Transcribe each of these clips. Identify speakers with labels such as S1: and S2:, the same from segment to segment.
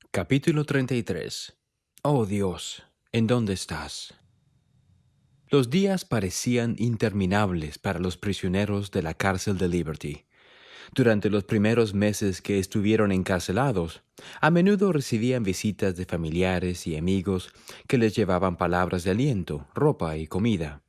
S1: Capítulo 33. Oh Dios, ¿en dónde estás? Los días parecían interminables para los prisioneros de la cárcel de Liberty. Durante los primeros meses que estuvieron encarcelados, a menudo recibían visitas de familiares y amigos que les llevaban palabras de aliento, ropa y comida.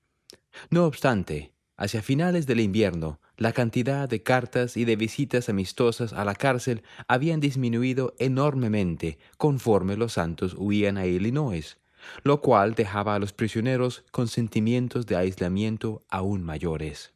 S1: No obstante, hacia finales del invierno, la cantidad de cartas y de visitas amistosas a la cárcel habían disminuido enormemente conforme los santos huían a Illinois, lo cual dejaba a los prisioneros con sentimientos de aislamiento aún mayores.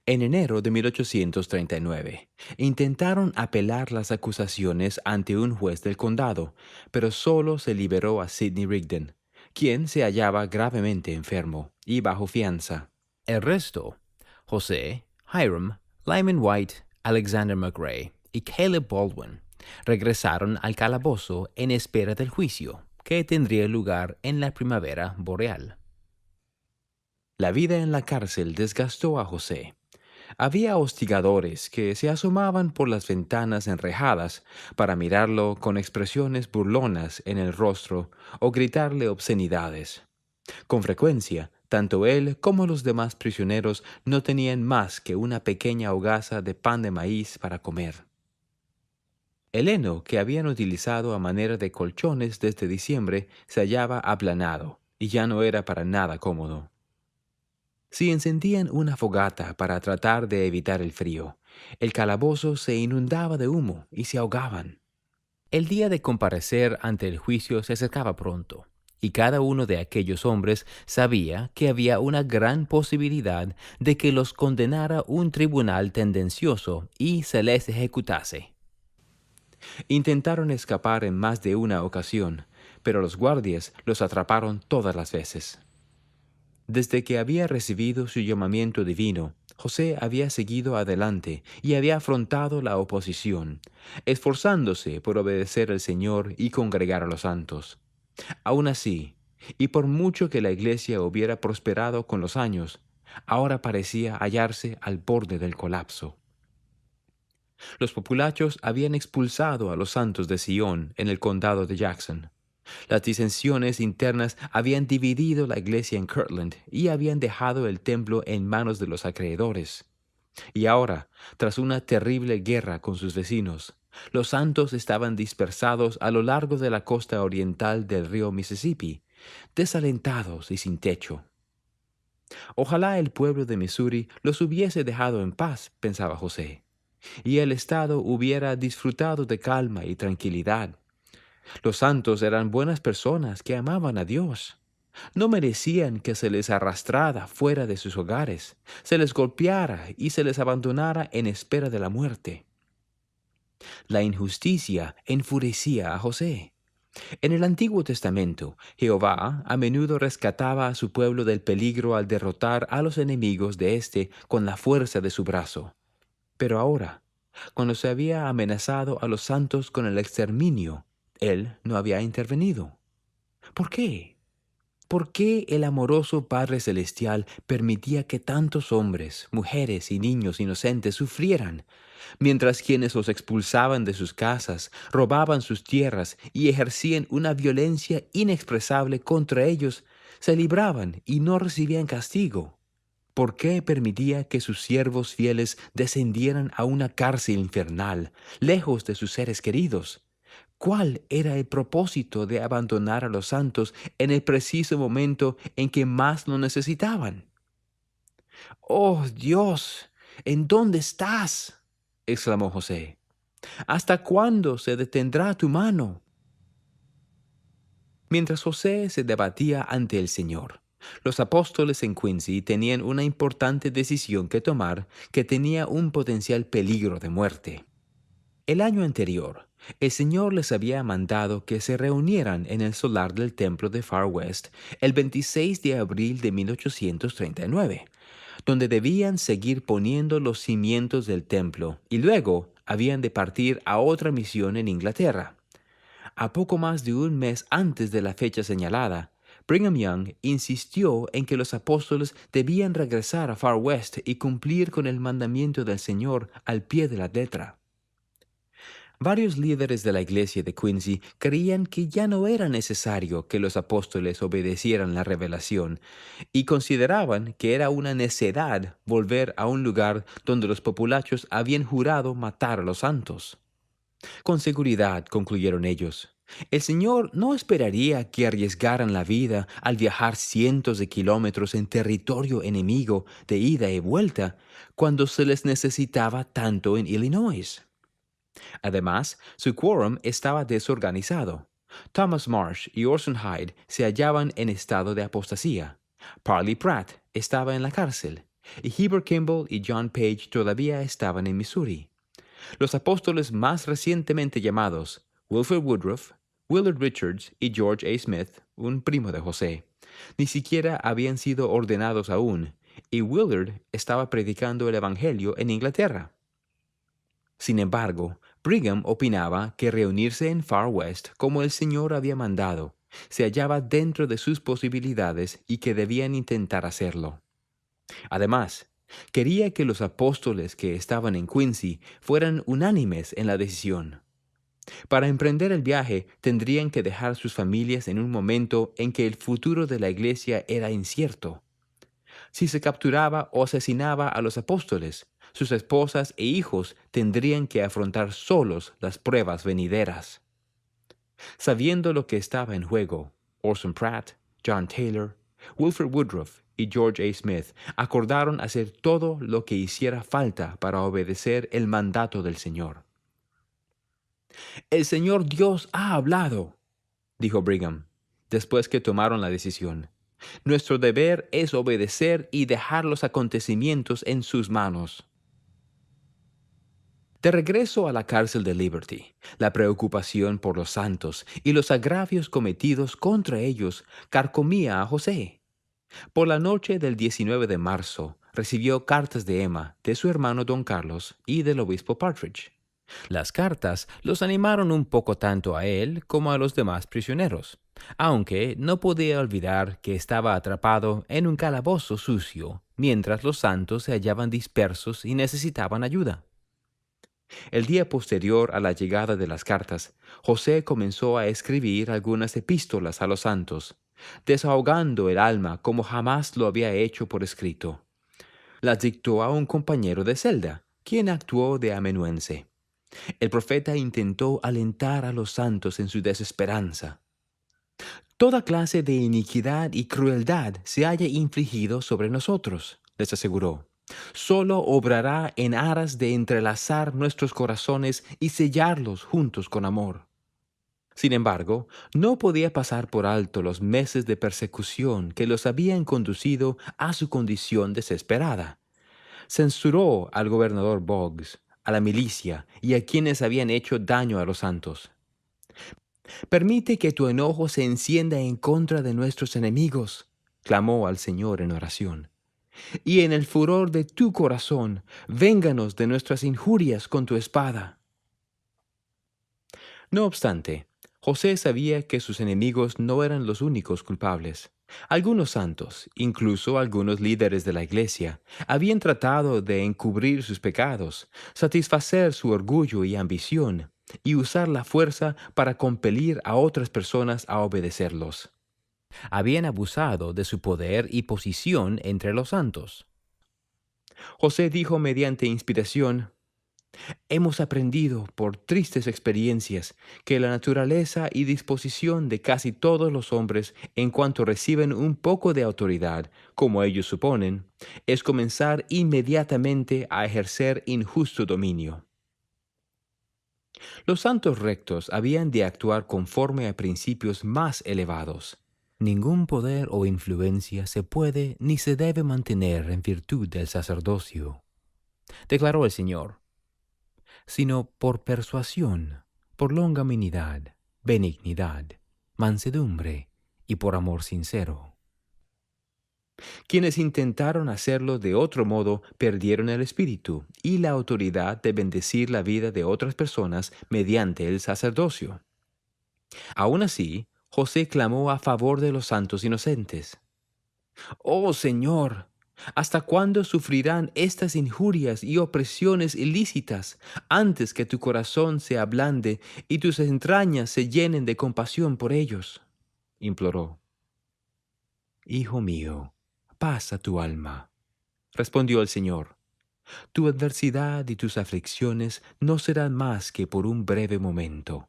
S1: En enero de 1839, intentaron apelar las acusaciones ante un juez del condado, pero solo se liberó a Sidney Rigdon, quien se hallaba gravemente enfermo y bajo fianza. El resto, José, Hiram, Lyman White, Alexander McRae y Caleb Baldwin, regresaron al calabozo en espera del juicio, que tendría lugar en la primavera boreal. La vida en la cárcel desgastó a José. Había hostigadores que se asomaban por las ventanas enrejadas para mirarlo con expresiones burlonas en el rostro o gritarle obscenidades. Con frecuencia, tanto él como los demás prisioneros no tenían más que una pequeña hogaza de pan de maíz para comer. El heno que habían utilizado a manera de colchones desde diciembre se hallaba aplanado y ya no era para nada cómodo. Si encendían una fogata para tratar de evitar el frío, el calabozo se inundaba de humo y se ahogaban. El día de comparecer ante el juicio se acercaba pronto, y cada uno de aquellos hombres sabía que había una gran posibilidad de que los condenara un tribunal tendencioso y se les ejecutase. Intentaron escapar en más de una ocasión, pero los guardias los atraparon todas las veces. Desde que había recibido su llamamiento divino, José había seguido adelante y había afrontado la oposición, esforzándose por obedecer al Señor y congregar a los santos. Aún así, y por mucho que la iglesia hubiera prosperado con los años, ahora parecía hallarse al borde del colapso. Los populachos habían expulsado a los santos de Sion en el condado de Jackson. Las disensiones internas habían dividido la iglesia en Kirtland y habían dejado el templo en manos de los acreedores. Y ahora, tras una terrible guerra con sus vecinos, los santos estaban dispersados a lo largo de la costa oriental del río Mississippi, desalentados y sin techo. Ojalá el pueblo de Missouri los hubiese dejado en paz, pensaba José, y el estado hubiera disfrutado de calma y tranquilidad. Los santos eran buenas personas que amaban a Dios. No merecían que se les arrastrara fuera de sus hogares, se les golpeara y se les abandonara en espera de la muerte. La injusticia enfurecía a José. En el Antiguo Testamento, Jehová a menudo rescataba a su pueblo del peligro al derrotar a los enemigos de éste con la fuerza de su brazo. Pero ahora, cuando se había amenazado a los santos con el exterminio, él no había intervenido. ¿Por qué? ¿Por qué el amoroso Padre Celestial permitía que tantos hombres, mujeres y niños inocentes sufrieran, mientras quienes los expulsaban de sus casas, robaban sus tierras y ejercían una violencia inexpresable contra ellos, se libraban y no recibían castigo? ¿Por qué permitía que sus siervos fieles descendieran a una cárcel infernal, lejos de sus seres queridos? ¿Cuál era el propósito de abandonar a los santos en el preciso momento en que más lo necesitaban? «¡Oh, Dios! ¿En dónde estás?», exclamó José. «¿Hasta cuándo se detendrá tu mano?». Mientras José se debatía ante el Señor, los apóstoles en Quincy tenían una importante decisión que tomar que tenía un potencial peligro de muerte. El año anterior, el Señor les había mandado que se reunieran en el solar del templo de Far West el 26 de abril de 1839, donde debían seguir poniendo los cimientos del templo y luego habían de partir a otra misión en Inglaterra. A poco más de un mes antes de la fecha señalada, Brigham Young insistió en que los apóstoles debían regresar a Far West y cumplir con el mandamiento del Señor al pie de la letra. Varios líderes de la iglesia de Quincy creían que ya no era necesario que los apóstoles obedecieran la revelación y consideraban que era una necedad volver a un lugar donde los populachos habían jurado matar a los santos. Con seguridad, concluyeron ellos, el Señor no esperaría que arriesgaran la vida al viajar cientos de kilómetros en territorio enemigo de ida y vuelta cuando se les necesitaba tanto en Illinois. Además, su quórum estaba desorganizado. Thomas Marsh y Orson Hyde se hallaban en estado de apostasía. Parley Pratt estaba en la cárcel, y Heber Kimball y John Page todavía estaban en Missouri. Los apóstoles más recientemente llamados, Wilford Woodruff, Willard Richards y George A. Smith, un primo de José, ni siquiera habían sido ordenados aún, y Willard estaba predicando el Evangelio en Inglaterra. Sin embargo, Brigham opinaba que reunirse en Far West como el Señor había mandado se hallaba dentro de sus posibilidades y que debían intentar hacerlo. Además, quería que los apóstoles que estaban en Quincy fueran unánimes en la decisión. Para emprender el viaje tendrían que dejar sus familias en un momento en que el futuro de la iglesia era incierto. Si se capturaba o asesinaba a los apóstoles, sus esposas e hijos tendrían que afrontar solos las pruebas venideras. Sabiendo lo que estaba en juego, Orson Pratt, John Taylor, Wilford Woodruff y George A. Smith acordaron hacer todo lo que hiciera falta para obedecer el mandato del Señor. «El Señor Dios ha hablado», dijo Brigham, después que tomaron la decisión. «Nuestro deber es obedecer y dejar los acontecimientos en sus manos». De regreso a la cárcel de Liberty, la preocupación por los santos y los agravios cometidos contra ellos carcomía a José. Por la noche del 19 de marzo, recibió cartas de Emma, de su hermano don Carlos y del obispo Partridge. Las cartas los animaron un poco tanto a él como a los demás prisioneros, aunque no podía olvidar que estaba atrapado en un calabozo sucio, mientras los santos se hallaban dispersos y necesitaban ayuda. El día posterior a la llegada de las cartas, José comenzó a escribir algunas epístolas a los santos, desahogando el alma como jamás lo había hecho por escrito. Las dictó a un compañero de celda, quien actuó de amanuense. El profeta intentó alentar a los santos en su desesperanza. «Toda clase de iniquidad y crueldad se haya infligido sobre nosotros», les aseguró. «Solo obrará en aras de entrelazar nuestros corazones y sellarlos juntos con amor». Sin embargo, no podía pasar por alto los meses de persecución que los habían conducido a su condición desesperada. Censuró al gobernador Boggs, a la milicia y a quienes habían hecho daño a los santos. «Permite que tu enojo se encienda en contra de nuestros enemigos», clamó al Señor en oración. «Y en el furor de tu corazón, vénganos de nuestras injurias con tu espada». No obstante, José sabía que sus enemigos no eran los únicos culpables. Algunos santos, incluso algunos líderes de la iglesia, habían tratado de encubrir sus pecados, satisfacer su orgullo y ambición, y usar la fuerza para compelir a otras personas a obedecerlos. Habían abusado de su poder y posición entre los santos. José dijo mediante inspiración: «Hemos aprendido por tristes experiencias que la naturaleza y disposición de casi todos los hombres en cuanto reciben un poco de autoridad, como ellos suponen, es comenzar inmediatamente a ejercer injusto dominio. Los santos rectos habían de actuar conforme a principios más elevados. Ningún poder o influencia se puede ni se debe mantener en virtud del sacerdocio», declaró el Señor, «sino por persuasión, por longanimidad, benignidad, mansedumbre y por amor sincero». Quienes intentaron hacerlo de otro modo perdieron el espíritu y la autoridad de bendecir la vida de otras personas mediante el sacerdocio. Aún así, José clamó a favor de los santos inocentes. «Oh Señor», ¿Hasta cuándo sufrirán estas injurias y opresiones ilícitas antes que tu corazón se ablande y tus entrañas se llenen de compasión por ellos? Imploró. Hijo mío, paz a tu alma, respondió el Señor. Tu adversidad y tus aflicciones no serán más que por un breve momento.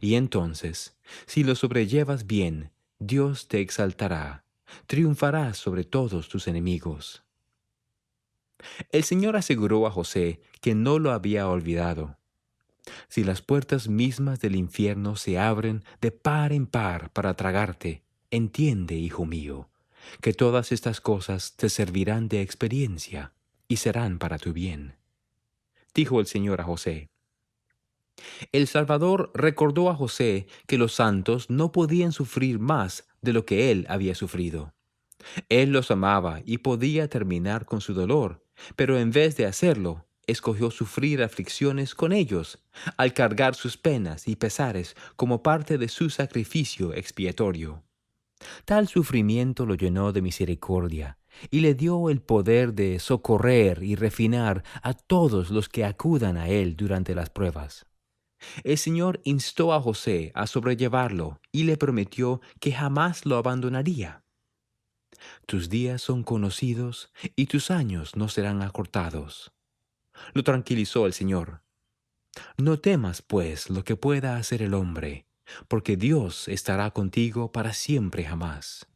S1: Y entonces, si lo sobrellevas bien, Dios te exaltará, triunfarás sobre todos tus enemigos. El Señor aseguró a José que no lo había olvidado. Si las puertas mismas del infierno se abren de par en par para tragarte, entiende, hijo mío, que todas estas cosas te servirán de experiencia y serán para tu bien. Dijo el Señor a José. El Salvador recordó a José que los santos no podían sufrir más de lo que él había sufrido. Él los amaba y podía terminar con su dolor, pero en vez de hacerlo, escogió sufrir aflicciones con ellos, al cargar sus penas y pesares como parte de su sacrificio expiatorio. Tal sufrimiento lo llenó de misericordia y le dio el poder de socorrer y refinar a todos los que acudan a él durante las pruebas. El Señor instó a José a sobrellevarlo y le prometió que jamás lo abandonaría. Tus días son conocidos y tus años no serán acortados. Lo tranquilizó el Señor. No temas, pues, lo que pueda hacer el hombre, porque Dios estará contigo para siempre jamás.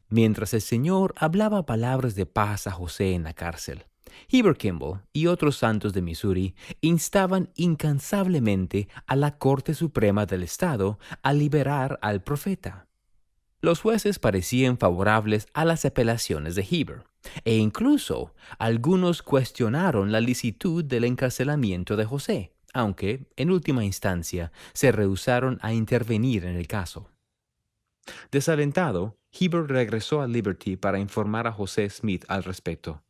S1: Mientras el Señor hablaba palabras de paz a José en la cárcel, Heber Kimball y otros santos de Missouri instaban incansablemente a la Corte Suprema del Estado a liberar al profeta. Los jueces parecían favorables a las apelaciones de Heber, e incluso algunos cuestionaron la licitud del encarcelamiento de José, aunque, en última instancia, se rehusaron a intervenir en el caso. Desalentado, Heber regresó a Liberty para informar a José Smith al respecto.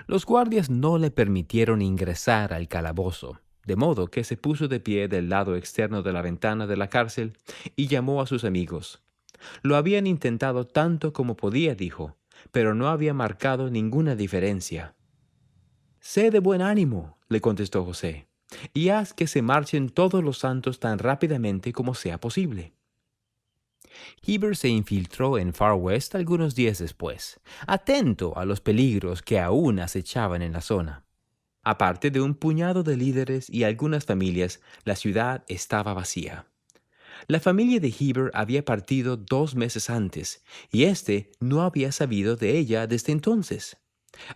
S1: Los guardias no le permitieron ingresar al calabozo, de modo que se puso de pie del lado externo de la ventana de la cárcel y llamó a sus amigos. Lo habían intentado tanto como podía, dijo, pero no había marcado ninguna diferencia. «Sé de buen ánimo», le contestó José, «y haz que se marchen todos los santos tan rápidamente como sea posible». Heber se infiltró en Far West algunos días después, atento a los peligros que aún acechaban en la zona. Aparte de un puñado de líderes y algunas familias, la ciudad estaba vacía. La familia de Heber había partido 2 meses antes, y éste no había sabido de ella desde entonces.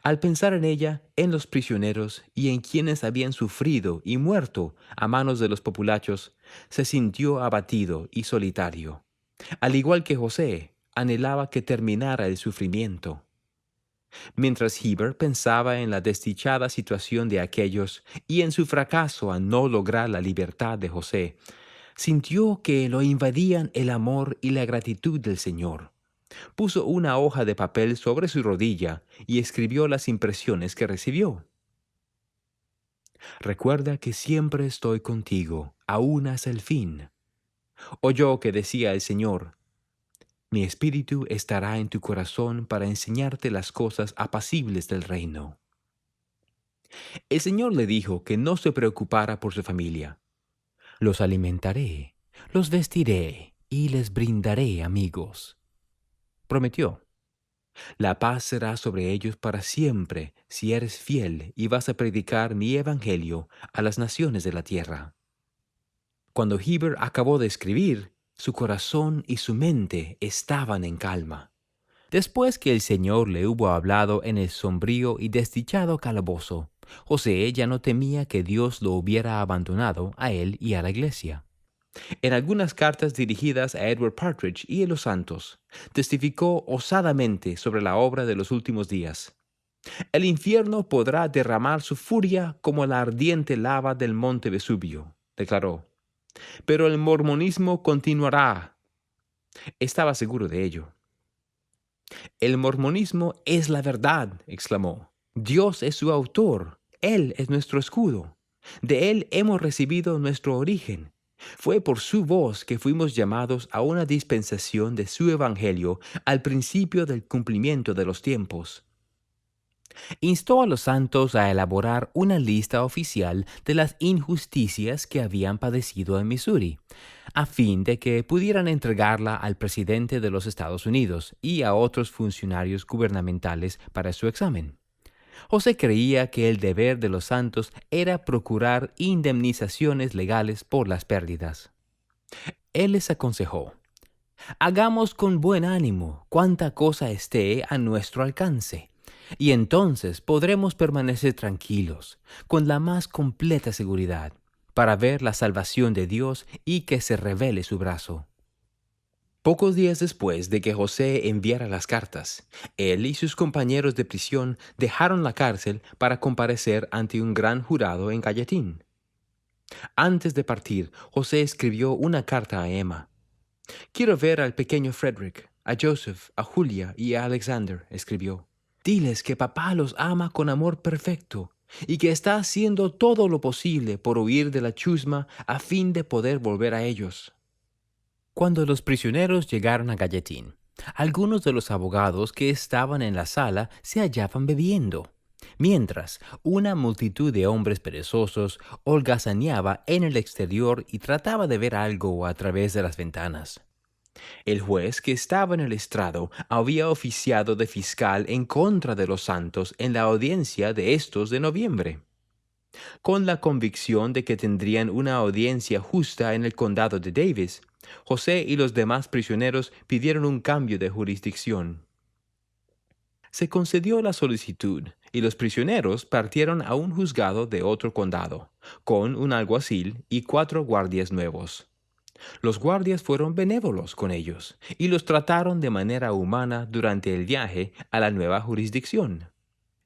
S1: Al pensar en ella, en los prisioneros y en quienes habían sufrido y muerto a manos de los populachos, se sintió abatido y solitario. Al igual que José, anhelaba que terminara el sufrimiento. Mientras Heber pensaba en la desdichada situación de aquellos y en su fracaso a no lograr la libertad de José, sintió que lo invadían el amor y la gratitud del Señor. Puso una hoja de papel sobre su rodilla y escribió las impresiones que recibió. «Recuerda que siempre estoy contigo, aún hasta el fin». Oyó que decía el Señor: «Mi espíritu estará en tu corazón para enseñarte las cosas apacibles del reino». El Señor le dijo que no se preocupara por su familia. «Los alimentaré, los vestiré y les brindaré amigos», prometió. «La paz será sobre ellos para siempre si eres fiel y vas a predicar mi evangelio a las naciones de la tierra». Cuando Heber acabó de escribir, su corazón y su mente estaban en calma. Después que el Señor le hubo hablado en el sombrío y desdichado calabozo, José ya no temía que Dios lo hubiera abandonado a él y a la iglesia. En algunas cartas dirigidas a Edward Partridge y a los santos, testificó osadamente sobre la obra de los últimos días. «El infierno podrá derramar su furia como la ardiente lava del monte Vesubio», declaró. «Pero el mormonismo continuará». Estaba seguro de ello. «El mormonismo es la verdad», exclamó. «Dios es su autor. Él es nuestro escudo. De él hemos recibido nuestro origen. Fue por su voz que fuimos llamados a una dispensación de su evangelio al principio del cumplimiento de los tiempos. Instó a los santos a elaborar una lista oficial de las injusticias que habían padecido en Missouri, a fin de que pudieran entregarla al presidente de los Estados Unidos y a otros funcionarios gubernamentales para su examen. José creía que el deber de los santos era procurar indemnizaciones legales por las pérdidas. Él les aconsejó: hagamos con buen ánimo cuanta cosa esté a nuestro alcance, y entonces podremos permanecer tranquilos, con la más completa seguridad, para ver la salvación de Dios y que se revele su brazo. Pocos días después de que José enviara las cartas, él y sus compañeros de prisión dejaron la cárcel para comparecer ante un gran jurado en Gallatín. Antes de partir, José escribió una carta a Emma. «Quiero ver al pequeño Frederick, a Joseph, a Julia y a Alexander», escribió. «Diles que papá los ama con amor perfecto y que está haciendo todo lo posible por huir de la chusma a fin de poder volver a ellos». Cuando los prisioneros llegaron a Gallatín, algunos de los abogados que estaban en la sala se hallaban bebiendo, mientras una multitud de hombres perezosos holgazaneaba en el exterior y trataba de ver algo a través de las ventanas. El juez que estaba en el estrado había oficiado de fiscal en contra de los santos en la audiencia de estos de noviembre, con la convicción de que tendrían una audiencia justa en el condado de Davis. José y los demás prisioneros pidieron un cambio de jurisdicción. Se concedió la solicitud y los prisioneros partieron a un juzgado de otro condado, con un alguacil y 4 guardias nuevos. Los guardias fueron benévolos con ellos y los trataron de manera humana durante el viaje a la nueva jurisdicción.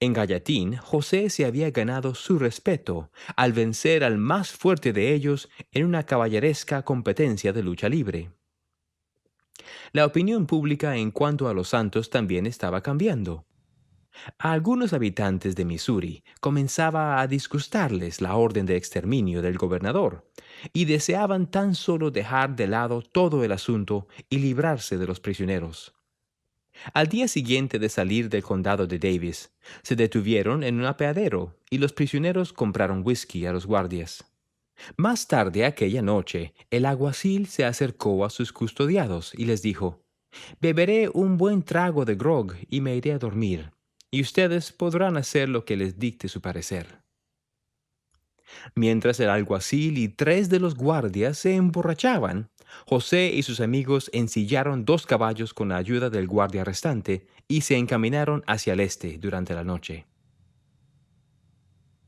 S1: En Gallatín, José se había ganado su respeto al vencer al más fuerte de ellos en una caballeresca competencia de lucha libre. La opinión pública en cuanto a los santos también estaba cambiando. A algunos habitantes de Missouri comenzaba a disgustarles la orden de exterminio del gobernador, y deseaban tan solo dejar de lado todo el asunto y librarse de los prisioneros. Al día siguiente de salir del condado de Davis, se detuvieron en un apeadero y los prisioneros compraron whisky a los guardias. Más tarde aquella noche, el alguacil se acercó a sus custodiados y les dijo: «Beberé un buen trago de grog y me iré a dormir, y ustedes podrán hacer lo que les dicte su parecer». Mientras el alguacil y 3 de los guardias se emborrachaban, José y sus amigos ensillaron 2 caballos con la ayuda del guardia restante y se encaminaron hacia el este durante la noche.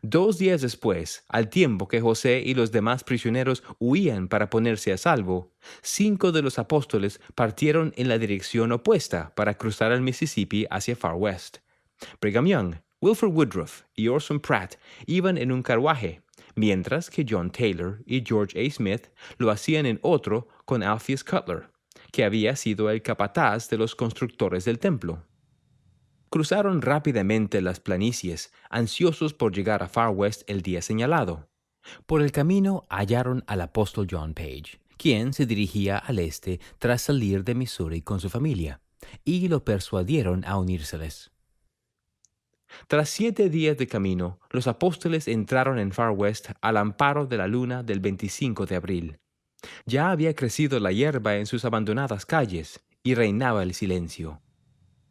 S1: 2 días después, al tiempo que José y los demás prisioneros huían para ponerse a salvo, 5 de los apóstoles partieron en la dirección opuesta para cruzar el Mississippi hacia Far West. Brigham Young, Wilford Woodruff y Orson Pratt iban en un carruaje, mientras que John Taylor y George A. Smith lo hacían en otro con Alpheus Cutler, que había sido el capataz de los constructores del templo. Cruzaron rápidamente las planicies, ansiosos por llegar a Far West el día señalado. Por el camino hallaron al apóstol John Page, quien se dirigía al este tras salir de Missouri con su familia, y lo persuadieron a unírseles. Tras 7 días de camino, los apóstoles entraron en Far West al amparo de la luna del 25 de abril. Ya había crecido la hierba en sus abandonadas calles y reinaba el silencio.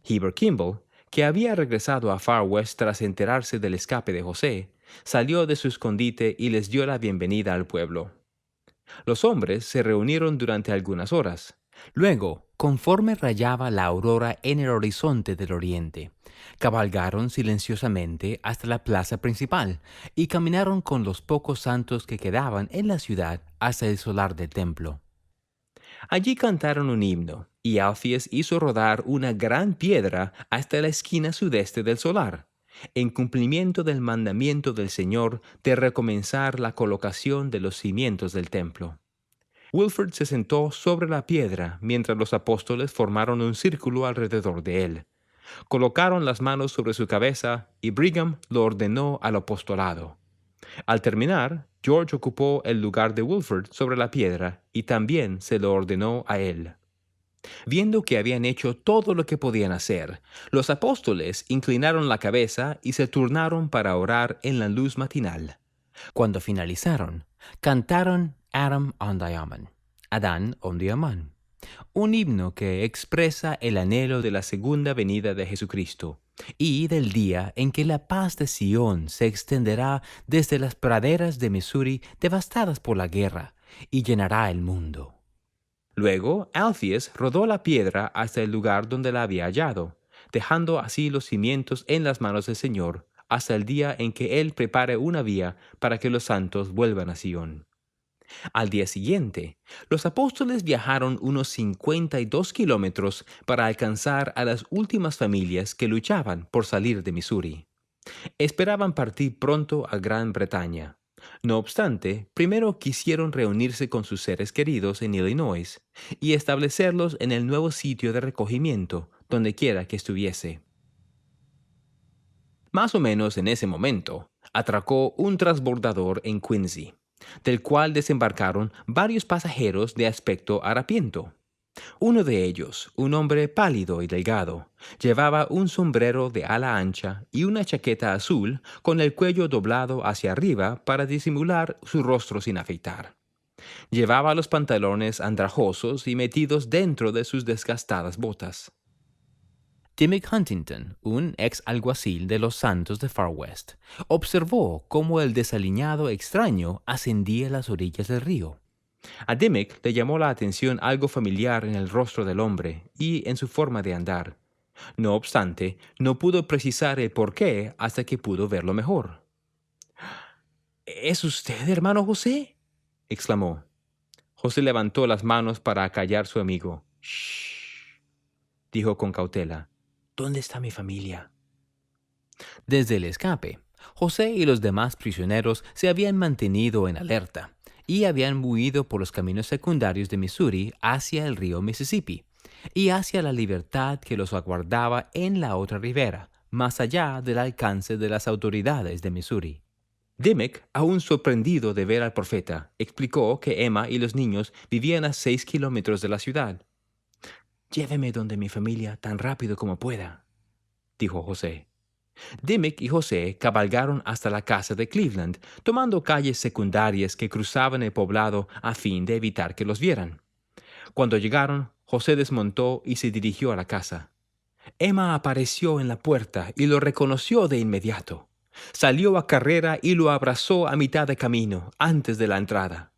S1: Heber Kimball, que había regresado a Far West tras enterarse del escape de José, salió de su escondite y les dio la bienvenida al pueblo. Los hombres se reunieron durante algunas horas. Luego, conforme rayaba la aurora en el horizonte del oriente, cabalgaron silenciosamente hasta la plaza principal y caminaron con los pocos santos que quedaban en la ciudad hasta el solar del templo. Allí cantaron un himno, y Alpheus hizo rodar una gran piedra hasta la esquina sudeste del solar, en cumplimiento del mandamiento del Señor de recomenzar la colocación de los cimientos del templo. Wilford se sentó sobre la piedra mientras los apóstoles formaron un círculo alrededor de él. Colocaron las manos sobre su cabeza y Brigham lo ordenó al apostolado. Al terminar, George ocupó el lugar de Wilford sobre la piedra y también se lo ordenó a él. Viendo que habían hecho todo lo que podían hacer, los apóstoles inclinaron la cabeza y se turnaron para orar en la luz matinal. Cuando finalizaron, cantaron Adam on Diamond, Adán on Diamond, un himno que expresa el anhelo de la segunda venida de Jesucristo y del día en que la paz de Sion se extenderá desde las praderas de Missouri devastadas por la guerra y llenará el mundo. Luego, Alpheus rodó la piedra hasta el lugar donde la había hallado, dejando así los cimientos en las manos del Señor hasta el día en que Él prepare una vía para que los santos vuelvan a Sion. Al día siguiente, los apóstoles viajaron unos 52 kilómetros para alcanzar a las últimas familias que luchaban por salir de Missouri. Esperaban partir pronto a Gran Bretaña. No obstante, primero quisieron reunirse con sus seres queridos en Illinois y establecerlos en el nuevo sitio de recogimiento, donde quiera que estuviese. Más o menos en ese momento, atracó un transbordador en Quincy, del cual desembarcaron varios pasajeros de aspecto harapiento. Uno de ellos, un hombre pálido y delgado, llevaba un sombrero de ala ancha y una chaqueta azul con el cuello doblado hacia arriba para disimular su rostro sin afeitar. Llevaba los pantalones andrajosos y metidos dentro de sus desgastadas botas. Dimmick Huntington, un ex alguacil de los Santos de Far West, observó cómo el desaliñado extraño ascendía las orillas del río. A Dimmick le llamó la atención algo familiar en el rostro del hombre y en su forma de andar. No obstante, no pudo precisar el por qué hasta que pudo verlo mejor. ¿Es usted, hermano José?, exclamó. José levantó las manos para acallar a su amigo. «Shh», dijo con cautela. «¿Dónde está mi familia?» Desde el escape, José y los demás prisioneros se habían mantenido en alerta y habían huido por los caminos secundarios de Missouri hacia el río Mississippi y hacia la libertad que los aguardaba en la otra ribera, más allá del alcance de las autoridades de Missouri. Dimmick, aún sorprendido de ver al profeta, explicó que Emma y los niños vivían a 6 kilómetros de la ciudad. «Lléveme donde mi familia tan rápido como pueda», dijo José. Dimmick y José cabalgaron hasta la casa de Cleveland, tomando calles secundarias que cruzaban el poblado a fin de evitar que los vieran. Cuando llegaron, José desmontó y se dirigió a la casa. Emma apareció en la puerta y lo reconoció de inmediato. Salió a carrera y lo abrazó a mitad de camino, antes de la entrada.